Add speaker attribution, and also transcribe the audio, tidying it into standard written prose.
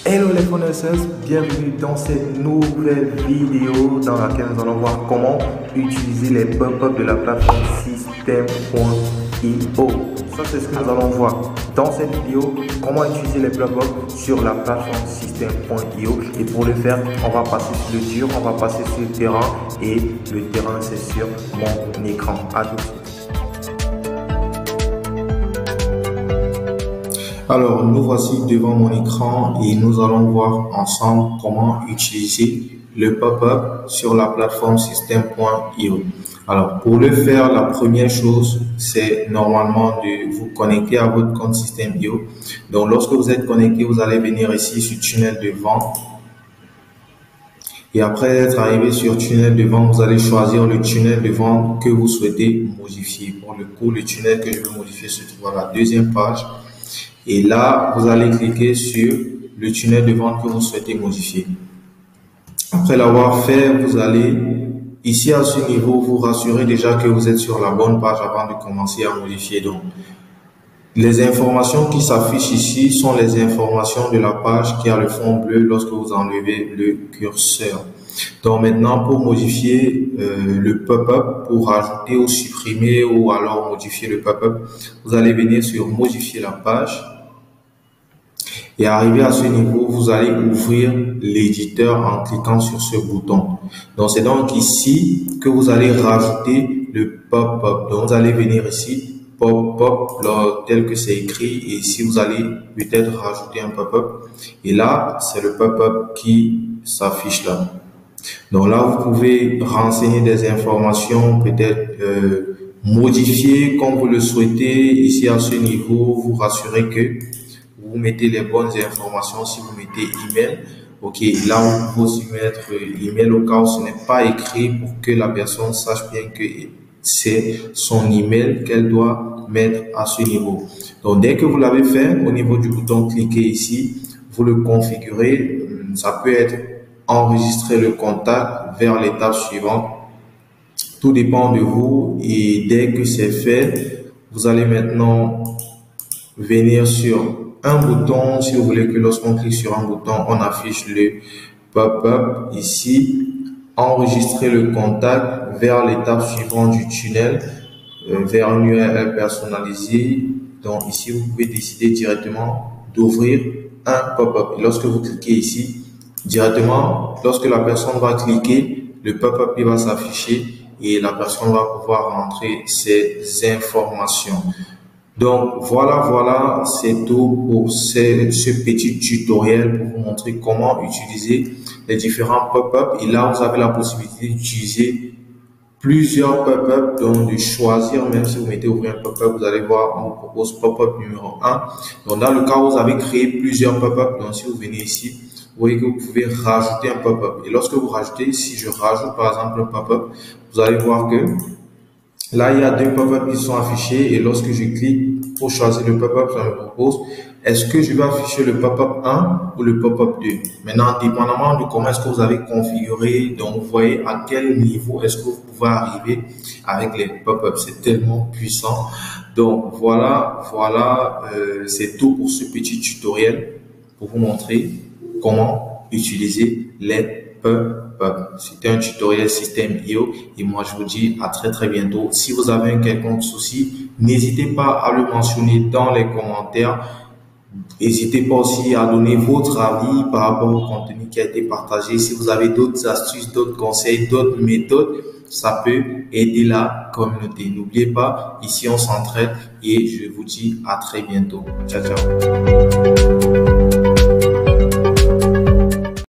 Speaker 1: Hello les connaisseurs, bienvenue dans cette nouvelle vidéo dans laquelle nous allons voir comment utiliser les pop-up de la plateforme System.io. Ça c'est ce que nous allons voir dans cette vidéo, comment utiliser les pop-up sur la plateforme System.io. Et pour le faire, on va passer sur le dur, on va passer sur le terrain et le terrain c'est sur mon écran. À tout de suite. Alors, nous voici devant mon écran et nous allons voir ensemble comment utiliser le pop-up sur la plateforme System.io. Alors, pour le faire, la première chose, c'est normalement de vous connecter à votre compte System.io. Donc, lorsque vous êtes connecté, vous allez venir ici sur tunnel de vente. Et après être arrivé sur tunnel de vente, vous allez choisir le tunnel de vente que vous souhaitez modifier. Pour le coup, le tunnel que je veux modifier se trouve à la deuxième page. Et là, vous allez cliquer sur le tunnel de vente que vous souhaitez modifier. Après l'avoir fait, vous allez ici à ce niveau vous rassurer déjà que vous êtes sur la bonne page avant de commencer à modifier. Donc, les informations qui s'affichent ici sont les informations de la page qui a le fond bleu lorsque vous enlevez le curseur. Donc maintenant, pour modifier le pop-up, pour ajouter ou supprimer ou alors modifier le pop-up, vous allez venir sur modifier la page. Et arrivé à ce niveau, vous allez ouvrir l'éditeur en cliquant sur ce bouton. Donc, c'est donc ici que vous allez rajouter le pop-up. Donc, vous allez venir ici, pop-up, tel que c'est écrit. Et ici, vous allez peut-être rajouter un pop-up. Et là, c'est le pop-up qui s'affiche là. Donc là, vous pouvez renseigner des informations, peut-être modifier comme vous le souhaitez. Ici, à ce niveau, vous rassurez que vous mettez les bonnes informations. Si vous mettez email, ok, là vous pouvez aussi mettre email au cas où ce n'est pas écrit pour que la personne sache bien que c'est son email qu'elle doit mettre à ce niveau. Donc dès que vous l'avez fait, au niveau du bouton cliquez ici, vous le configurez. Ça peut être enregistrer le contact vers l'étape suivante. Tout dépend de vous et dès que c'est fait, vous allez maintenant venir sur un bouton. Si vous voulez que lorsqu'on clique sur un bouton, on affiche le pop-up ici, enregistrer le contact vers l'étape suivante du tunnel, vers une URL personnalisée. Donc ici, vous pouvez décider directement d'ouvrir un pop-up. Et lorsque vous cliquez ici, directement, lorsque la personne va cliquer, le pop-up va s'afficher et la personne va pouvoir rentrer ses informations. Donc voilà, c'est tout pour ce petit tutoriel pour vous montrer comment utiliser les différents pop-up. Et là, vous avez la possibilité d'utiliser plusieurs pop-up, donc de choisir, même si vous mettez ouvrir un pop-up, vous allez voir, on vous propose pop-up numéro 1. Donc dans le cas où vous avez créé plusieurs pop-up, donc si vous venez ici, vous voyez que vous pouvez rajouter un pop-up. Et lorsque vous rajoutez, si je rajoute par exemple un pop-up, vous allez voir que là, il y a deux pop-up qui sont affichés et lorsque je clique pour choisir le pop-up, ça me propose est-ce que je vais afficher le pop-up 1 ou le pop-up 2. Maintenant, dépendamment de comment est-ce que vous avez configuré, donc vous voyez à quel niveau est-ce que vous pouvez arriver avec les pop-up. C'est tellement puissant. Donc voilà, c'est tout pour ce petit tutoriel pour vous montrer comment utiliser les pop-up. C'était un tutoriel System.io et moi je vous dis à très bientôt. Si vous avez un quelconque souci, n'hésitez pas à le mentionner dans les commentaires. N'hésitez pas aussi à donner votre avis par rapport au contenu qui a été partagé. Si vous avez d'autres astuces, d'autres conseils, d'autres méthodes, ça peut aider la communauté. N'oubliez pas, ici on s'entraide et je vous dis à très bientôt. Ciao.